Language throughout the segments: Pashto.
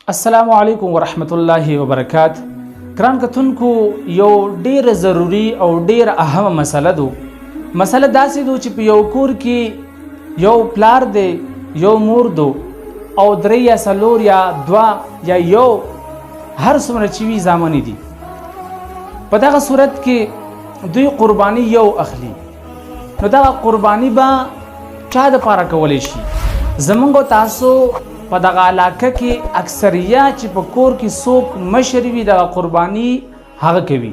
السلام علیکم ورحمت الله وبرکات. ګران کتونکو، یو ډیر ضروری او ډیر اهم مسله ده. مسله داسې ده چې په یو کور کې یو پلار دی، یو مور دو او درې یا څلور یا دوه یا یو هر څومره چې وي زامن دي. په دغه صورت کې دوی قرباني یو اخلي، نو دغه قرباني به چا دپاره کولی شي؟ زمونږ تاسو په دغه علاقه کې اکثریه چې په کور کې څوک مشر وي دغه قرباني هغه کوي.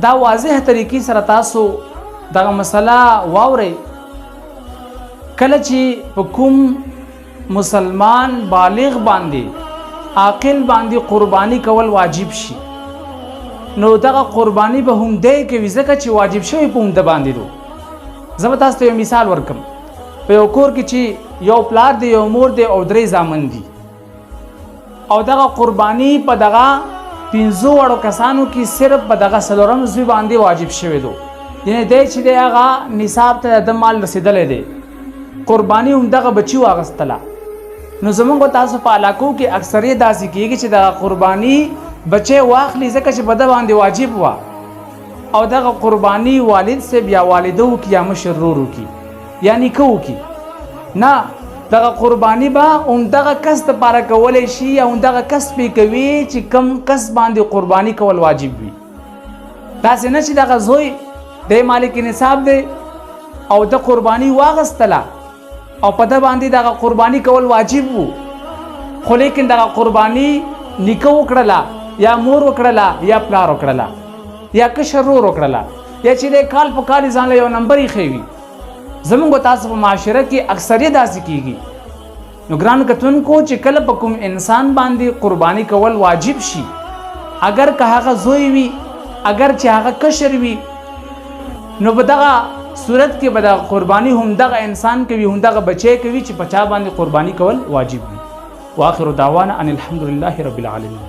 دا واضح طریقې سره تاسو دغه مسله واورئ. کله چې په کوم مسلمان بالغ باندې عاقل باندې قرباني کول واجب شي، نو دغه قرباني به هم دی کوي، ځکه چې واجب شوی په همده باندې دو. زه به تاسو ته یو مثال ورکم. په یو کور کې چې یو پلار دی، یو مور دی او درې زامن دي، او دغه قرباني په دغه 5 وړو کسانو کې صرف په دغه څلورم زوی باندې واجب شوی دو. یعنې دی چې دی هغه نصاب ته د مال رسېدلی دی، قرباني هم دغه بچي واغستله. نو زمونږ تاسو په علاقو کې اکثریت داسې کېږي چې دغه قرباني بچی واخلي، ځکه چې په ده باندې واجب وه، او دغه قرباني والد صاحب یا والده وکړي یا مشر ورور وکړي یا نیکه وکړي. نه، دغه قرباني به همدغه کس دپاره کولی شي یا همدغه کس پې کوي چې کم کس باندې قرباني کول واجب وي. داسې نه چې دغه زوی دی مالک نصاب دی او د قرباني واغستله او په ده باندې دغه قرباني کول واجب وو، خو لیکن دغه قرباني نیکه وکړله یا مور وکړله یا پلار وکړله یا کشر ورور وکړله، یا چې دی کال په کال ځان له یو نمبر ایښی وي. زمونږ تاسو په معاشره کې اکثریت داسې کېږي. نو ګران کتونکو، چې کله په کوم انسان باندې قرباني کول واجب شي، اگر که هغه زوی وي، اگر چې هغه کشر وي، نو په دغه صورت کې به دغه قرباني هم دغه انسان کوي، هم دغه بچی کوي چې په چا باندې قرباني کول واجب وي. واخر دعوانا ان الحمد لله رب العالمین.